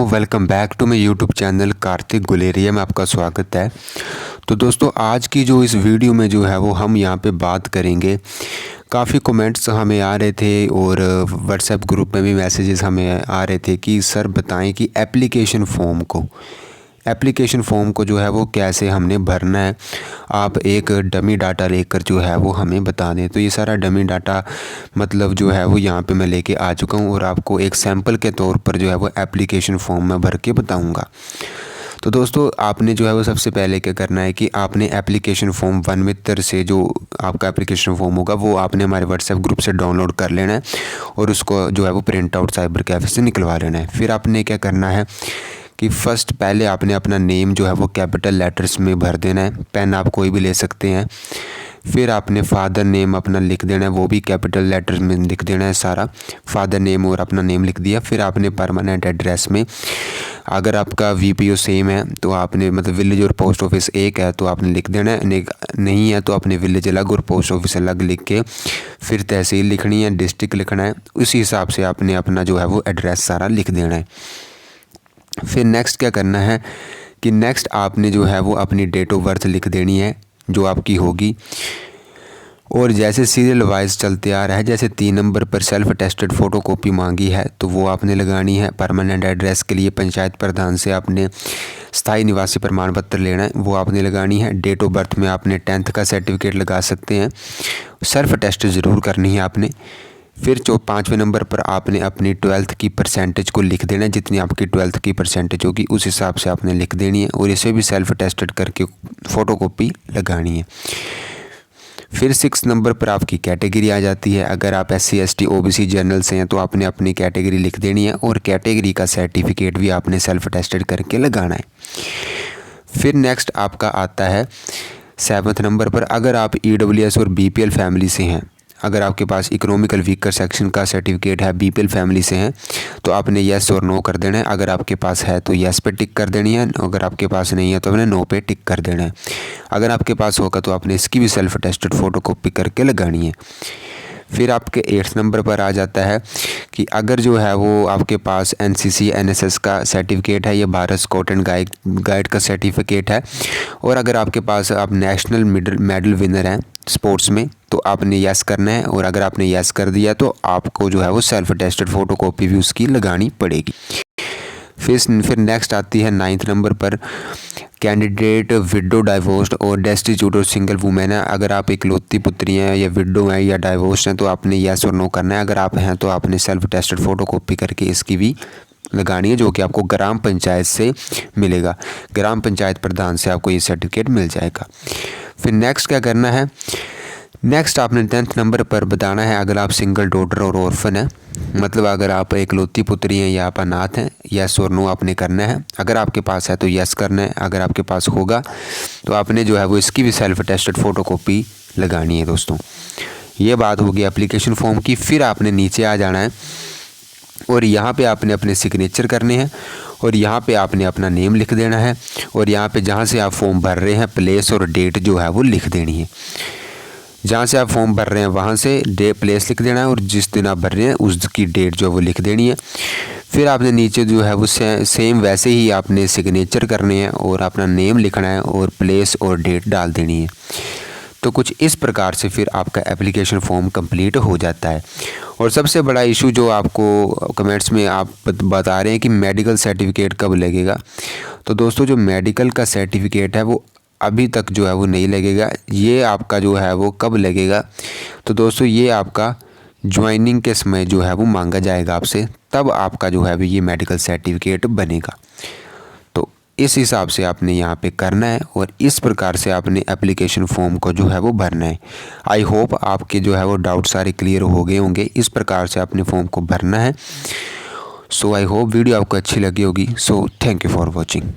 Welcome back to my YouTube channel Kartik Guleria में आपका स्वागत है। तो दोस्तों आज की जो इस वीडियो में जो है वो हम यहाँ पे बात करेंगे। काफ़ी कमेंट्स हमें आ रहे थे और व्हाट्सएप ग्रुप में भी मैसेजेस हमें आ रहे थे कि सर बताएं कि एप्लीकेशन फ़ॉर्म को जो है वो कैसे हमने भरना है। आप एक डमी डाटा लेकर जो है वो हमें बता दें। तो ये सारा डमी डाटा मतलब जो है वो यहाँ पे मैं लेके आ चुका हूँ और आपको एक सैंपल के तौर पर जो है वो एप्लीकेशन फ़ॉर्म में भर के बताऊँगा। तो दोस्तों आपने जो है वो सबसे पहले क्या करना है कि आपने एप्लीकेशन फ़ॉर्म वन मित्र से जो आपका एप्लीकेशन फ़ॉर्म होगा वो आपने हमारे व्हाट्सएप ग्रुप से डाउनलोड कर लेना है और उसको जो है वो प्रिंट आउट साइबर कैफ़े से निकलवा लेना है। फिर आपने क्या करना है कि फ़र्स्ट पहले आपने अपना नेम जो है वो कैपिटल लेटर्स में भर देना है। पेन आप कोई भी ले सकते हैं। फिर आपने फादर नेम अपना लिख देना है, वो भी कैपिटल लेटर्स में लिख देना है सारा, फादर नेम और अपना नेम लिख दिया। फिर आपने परमानेंट एड्रेस में अगर आपका वीपीओ सेम है तो आपने मतलब विलेज और पोस्ट ऑफिस एक है तो आपने लिख देना है, नहीं है तो अपने विलेज अलग और पोस्ट ऑफिस अलग लिख के फिर तहसील लिखनी है, डिस्ट्रिक्ट लिखना है। उसी हिसाब से आपने अपना जो है वो एड्रेस सारा लिख देना है। फिर नेक्स्ट क्या करना है कि नेक्स्ट आपने जो है वो अपनी डेट ऑफ बर्थ लिख देनी है जो आपकी होगी। और जैसे सीरियल वाइज चलते आ रहा है, जैसे 3 नंबर पर सेल्फ अटेस्टेड फ़ोटो कॉपी मांगी है तो वो आपने लगानी है। परमानेंट एड्रेस के लिए पंचायत प्रधान से आपने स्थायी निवासी प्रमाण पत्र लेना है, वो आपने लगानी है। डेट ऑफ बर्थ में आपने 10th का सर्टिफिकेट लगा सकते हैं। सेल्फ अटेस्टेड ज़रूर करनी है आपने। फिर 5वें नंबर पर आपने अपनी 12th की परसेंटेज को लिख देना है, जितनी आपकी 12th की परसेंटेज होगी उस हिसाब से आपने लिख देनी है और इसे भी सेल्फ अटेस्टेड करके फ़ोटोकॉपी लगानी है। फिर 6 नंबर पर आपकी कैटेगरी आ जाती है। अगर आप SC ST OBC जनरल से हैं तो आपने अपनी कैटेगरी लिख देनी है और कैटेगरी का सर्टिफिकेट भी आपने सेल्फ अटेस्टेड करके लगाना है। फिर नेक्स्ट आपका आता है 7वें नंबर पर, अगर आप EWS और BPL फैमिली से हैं, अगर आपके पास इकोनॉमिकल वीकर सेक्शन का सर्टिफिकेट है, BPL फैमिली से हैं तो आपने येस और नो कर देना है। अगर आपके पास है तो येस पे टिक कर देनी है, अगर आपके पास नहीं है तो आपने नो पे टिक कर देना है। अगर आपके पास होगा तो आपने इसकी भी सेल्फ अटेस्टेड फ़ोटोकॉपी करके लगानी है। फिर आपके 8th नंबर पर आ जाता है कि अगर जो है वो आपके पास NCC NSS का सर्टिफिकेट है या भारत स्काउट एंड गाइड का सर्टिफिकेट है और अगर आपके पास आप नेशनल मेडल विनर हैं स्पोर्ट्स में तो आपने यस करना है। और अगर आपने यस कर दिया तो आपको जो है वो सेल्फ अटेस्टेड फ़ोटोकॉपी भी उसकी लगानी पड़ेगी। फिर नेक्स्ट आती है 9th नंबर पर, कैंडिडेट विडो, डाइवोर्स्ड और डेस्टिट्यूट और सिंगल वुमेन है। अगर आप इकलौती पुत्री हैं या विडो हैं या डाइवोर्स्ड हैं तो आपने यस और नो करना है। अगर आप हैं तो आपने सेल्फ अटेस्टेड फ़ोटोकॉपी करके इसकी भी लगानी है, जो कि आपको ग्राम पंचायत से मिलेगा। ग्राम पंचायत प्रधान से आपको ये सर्टिफिकेट मिल जाएगा। फिर नेक्स्ट क्या करना है, नेक्स्ट आपने 10th नंबर पर बताना है अगर आप सिंगल डॉटर और ऑर्फन हैं, मतलब अगर आप इकलौती पुत्री हैं या आप अनाथ हैं, यस और नो आपने करना है। अगर आपके पास है तो यस करना है, अगर आपके पास होगा तो आपने जो है वो इसकी भी सेल्फ अटेस्टेड फ़ोटोकॉपी लगानी है। दोस्तों ये बात होगी एप्लीकेशन फ़ॉर्म की। फिर आपने नीचे आ जाना है और यहाँ पे आपने अपने सिग्नेचर करने हैं और यहाँ पे आपने अपना नेम लिख देना है और यहाँ पे जहाँ से आप फॉर्म भर रहे हैं प्लेस और डेट जो है वो लिख देनी है। जहाँ से आप फॉर्म भर रहे हैं वहाँ से प्लेस लिख देना है और जिस दिन आप भर रहे हैं उसकी डेट जो है वो लिख देनी है। फिर आपने नीचे जो है वो सेम वैसे ही आपने सिग्नेचर करने हैं और अपना नेम लिखना है और प्लेस और डेट डाल देनी है। तो कुछ इस प्रकार से फिर आपका एप्लीकेशन फॉर्म कंप्लीट हो जाता है। और सबसे बड़ा इशू जो आपको कमेंट्स में आप बता रहे हैं कि मेडिकल सर्टिफिकेट कब लगेगा, तो दोस्तों जो मेडिकल का सर्टिफिकेट है वो अभी तक जो है वो नहीं लगेगा। ये आपका जो है वो कब लगेगा, तो दोस्तों ये आपका ज्वाइनिंग के समय जो है वो मांगा जाएगा आपसे, तब आपका जो है वो ये मेडिकल सर्टिफिकेट बनेगा। तो इस हिसाब से आपने यहाँ पे करना है और इस प्रकार से आपने एप्लीकेशन फॉर्म को जो है वो भरना है। आई होप आपके जो है वो डाउट सारे क्लियर हो गए होंगे। इस प्रकार से आपने फॉर्म को भरना है। सो आई होप वीडियो आपको अच्छी लगी होगी। So thank you for watching.